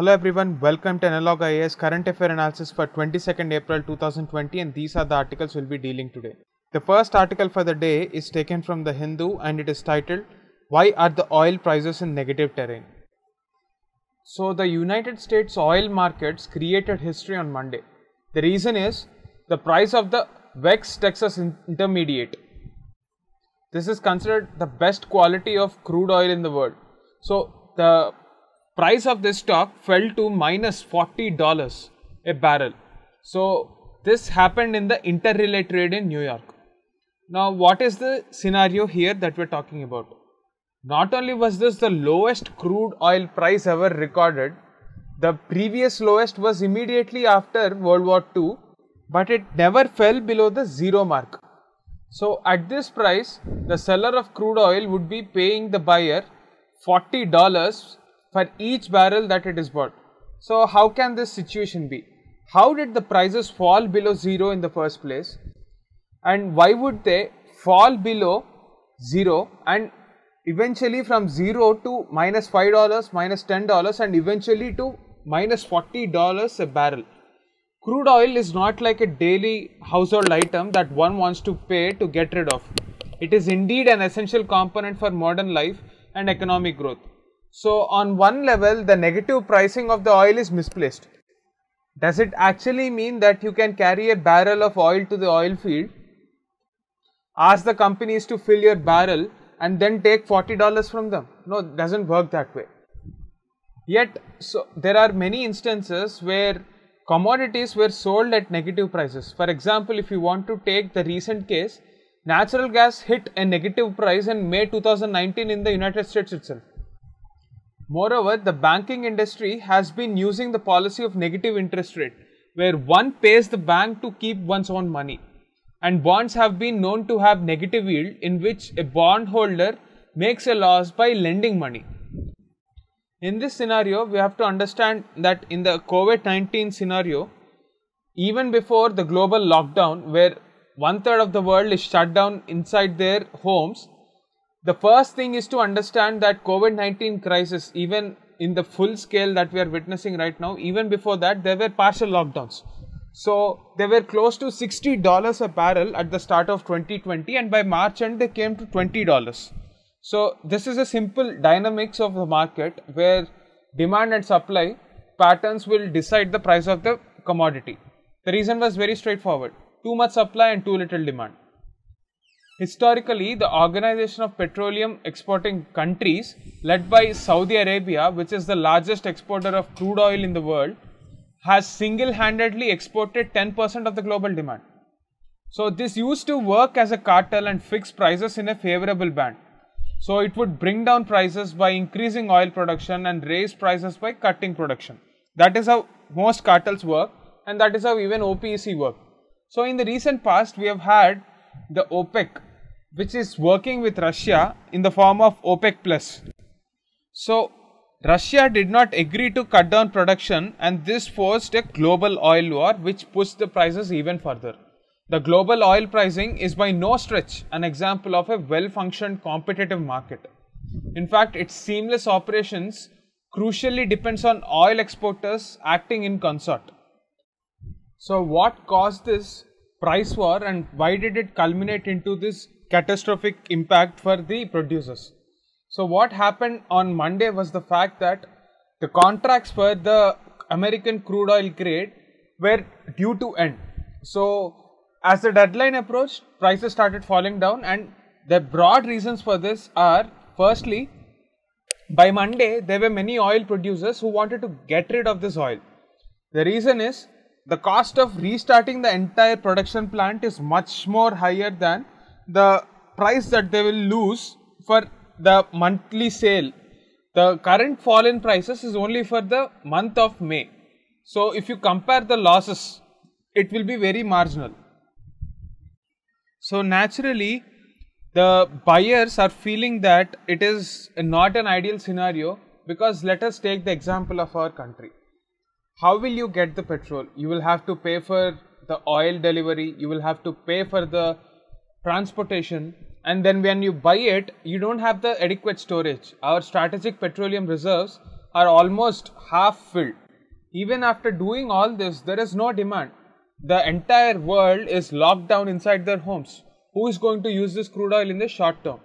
Hello everyone, welcome to Analog IAS current affair analysis for 22nd April 2020, and these are the articles we'll be dealing today. The first article for the day is taken from the Hindu and it is titled, "Why are the oil prices in negative terrain?" So the United States oil markets created history on Monday. The reason is the price of the West Texas Intermediate. This is considered the best quality of crude oil in the world. So the price of this stock fell to minus $40 a barrel. So this happened in the interrelay trade in New York. Now what is the scenario here that we're talking about? Not only was this the lowest crude oil price ever recorded, the previous lowest was immediately after World War II, but it never fell below the zero mark. So at this price, the seller of crude oil would be paying the buyer $40 for each barrel that it is bought. So how can this situation be? How did the prices fall below zero in the first place? And why would they fall below zero and eventually from zero to minus $5, minus $10 and eventually to minus $40 a barrel? Crude oil is not like a daily household item that one wants to pay to get rid of. It is indeed an essential component for modern life and economic growth. So on one level, the negative pricing of the oil is misplaced. Does it actually mean that you can carry a barrel of oil to the oil field, ask the companies to fill your barrel and then take $40 from them? No, it doesn't work that way. Yet, so there are many instances where commodities were sold at negative prices. For example, if you want to take the recent case, natural gas hit a negative price in May 2019 in the United States itself. Moreover, the banking industry has been using the policy of negative interest rate, where one pays the bank to keep one's own money. And bonds have been known to have negative yield, in which a bondholder makes a loss by lending money. In this scenario, we have to understand that in the COVID-19 scenario, even before the global lockdown, where 1/3 of the world is shut down inside their homes, the first thing is to understand that COVID-19 crisis, even in the full scale that we are witnessing right now, even before that, there were partial lockdowns. So they were close to $60 a barrel at the start of 2020, and by March end they came to $20. So this is a simple dynamics of the market where demand and supply patterns will decide the price of the commodity. The reason was very straightforward: too much supply and too little demand. Historically, the Organization of Petroleum Exporting Countries, led by Saudi Arabia, which is the largest exporter of crude oil in the world, has single-handedly exported 10% of the global demand. So this used to work as a cartel and fix prices in a favorable band. So it would bring down prices by increasing oil production and raise prices by cutting production. That is how most cartels work, and that is how even OPEC work. So in the recent past, we have had the OPEC, which is working with Russia in the form of OPEC Plus. So Russia did not agree to cut down production, and this forced a global oil war which pushed the prices even further. The global oil pricing is by no stretch an example of a well-functioned competitive market. In fact, its seamless operations crucially depends on oil exporters acting in concert. So what caused this price war and why did it culminate into this catastrophic impact for the producers? So what happened on Monday was the fact that the contracts for the American crude oil grade were due to end. So as the deadline approached, prices started falling down, and the broad reasons for this are: firstly, by Monday there were many oil producers who wanted to get rid of this oil. The reason is the cost of restarting the entire production plant is much more higher than the price that they will lose for the monthly sale. The current fall in prices is only for the month of May. So if you compare the losses, it will be very marginal. So naturally, the buyers are feeling that it is not an ideal scenario, because let us take the example of our country. How will you get the petrol? You will have to pay for the oil delivery, you will have to pay for the transportation, and then when you buy it, you don't have the adequate storage. Our strategic petroleum reserves are almost half filled. Even after doing all this, there is no demand. The entire world is locked down inside their homes. Who is going to use this crude oil in the short term?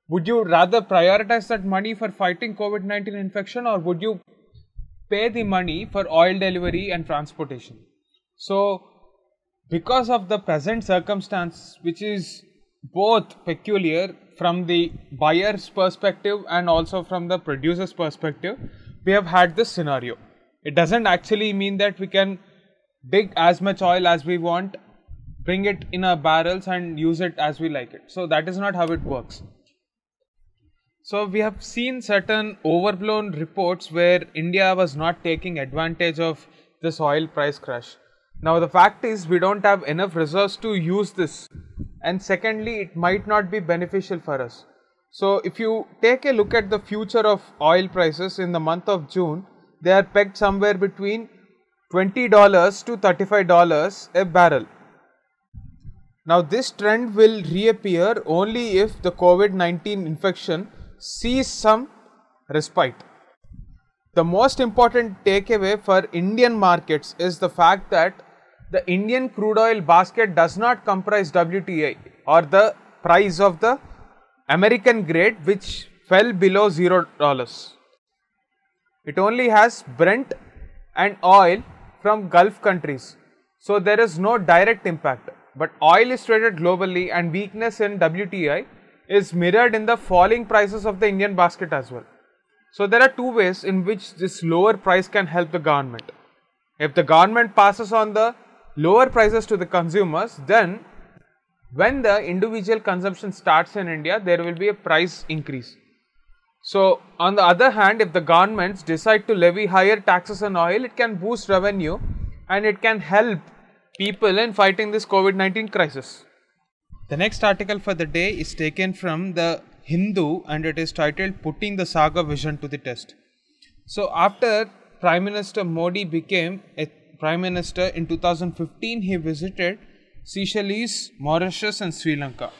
Would you rather prioritize that money for fighting COVID-19 infection, or would you pay the money for oil delivery and transportation? So, because of the present circumstance, which is both peculiar from the buyer's perspective and also from the producer's perspective, we have had this scenario. It doesn't actually mean that we can dig as much oil as we want, bring it in our barrels and use it as we like it. So that is not how it works. So we have seen certain overblown reports where India was not taking advantage of this oil price crash. Now the fact is, we don't have enough resources to use this, and secondly, it might not be beneficial for us. So if you take a look at the future of oil prices in the month of June, they are pegged somewhere between $20 to $35 a barrel. Now this trend will reappear only if the COVID-19 infection sees some respite. The most important takeaway for Indian markets is the fact that the Indian crude oil basket does not comprise WTI or the price of the American grade, which fell below $0. It only has Brent and oil from Gulf countries. So there is no direct impact. But oil is traded globally, and weakness in WTI is mirrored in the falling prices of the Indian basket as well. So there are two ways in which this lower price can help the government. If the government passes on the lower prices to the consumers, then when the individual consumption starts in India, there will be a price increase. So on the other hand, if the governments decide to levy higher taxes on oil, it can boost revenue and it can help people in fighting this COVID-19 crisis. The next article for the day is taken from the Hindu, and it is titled "Putting the Saga Vision to the Test." So after Prime Minister Modi became a Prime Minister in 2015, he visited Seychelles, Mauritius and Sri Lanka.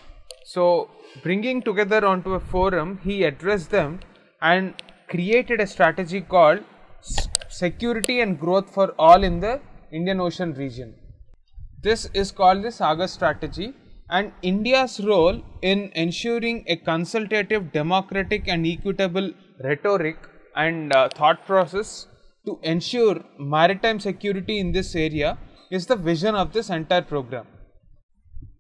So bringing together onto a forum, he addressed them and created a strategy called Security and Growth for All in the Indian Ocean region. This is called the Saga strategy, and India's role in ensuring a consultative, democratic and equitable rhetoric and thought process to ensure maritime security in this area is the vision of this entire program.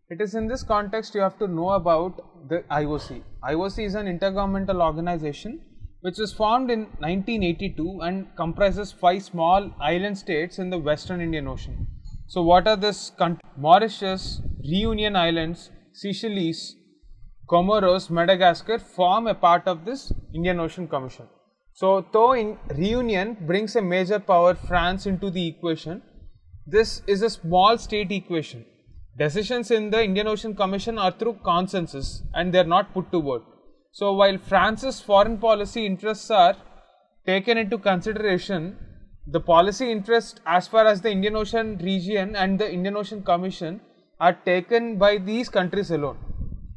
It is in this context you have to know about the IOC. IOC is an intergovernmental organization which was formed in 1982 and comprises 5 small island states in the Western Indian Ocean. So what are these countries? Mauritius, Reunion Islands, Seychelles, Comoros, Madagascar form a part of this Indian Ocean Commission. So though in Reunion brings a major power, France, into the equation, this is a small state equation. Decisions in the Indian Ocean Commission are through consensus and they are not put to vote. So while France's foreign policy interests are taken into consideration, the policy interests as far as the Indian Ocean region and the Indian Ocean Commission are taken by these countries alone.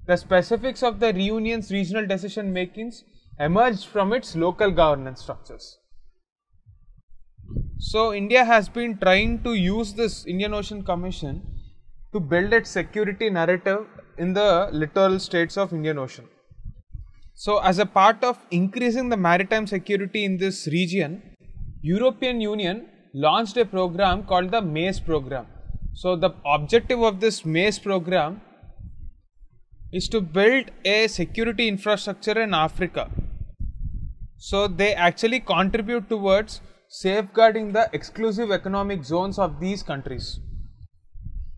The specifics of the Reunion's regional decision makings emerged from its local governance structures. So India has been trying to use this Indian Ocean Commission to build its security narrative in the littoral states of Indian Ocean. So as a part of increasing the maritime security in this region, European Union launched a program called the MACE program. So the objective of this MACE program is to build a security infrastructure in Africa. So they actually contribute towards safeguarding the exclusive economic zones of these countries.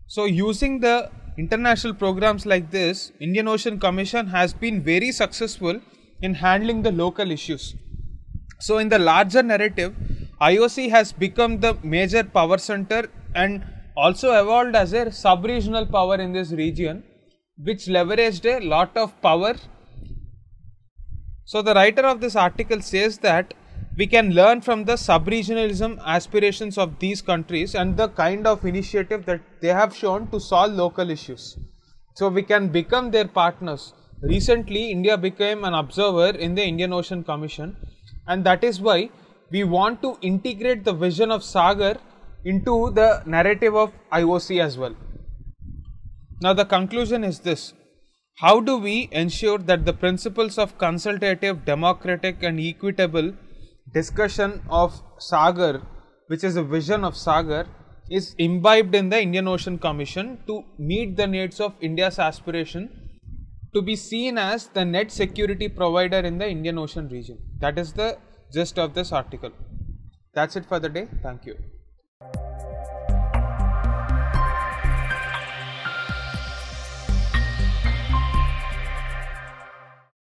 So using the international programs like this, Indian Ocean Commission has been very successful in handling the local issues. So in the larger narrative, IOC has become the major power center and also evolved as a sub-regional power in this region, which leveraged a lot of power. So the writer of this article says that we can learn from the sub-regionalism aspirations of these countries and the kind of initiative that they have shown to solve local issues. So we can become their partners. Recently, India became an observer in the Indian Ocean Commission, and that is why we want to integrate the vision of Sagar into the narrative of IOC as well. Now the conclusion is this: how do we ensure that the principles of consultative, democratic and equitable discussion of Sagar, which is a vision of Sagar, is imbibed in the Indian Ocean Commission to meet the needs of India's aspiration to be seen as the net security provider in the Indian Ocean region. That is the gist of this article. That's it for the day. Thank you.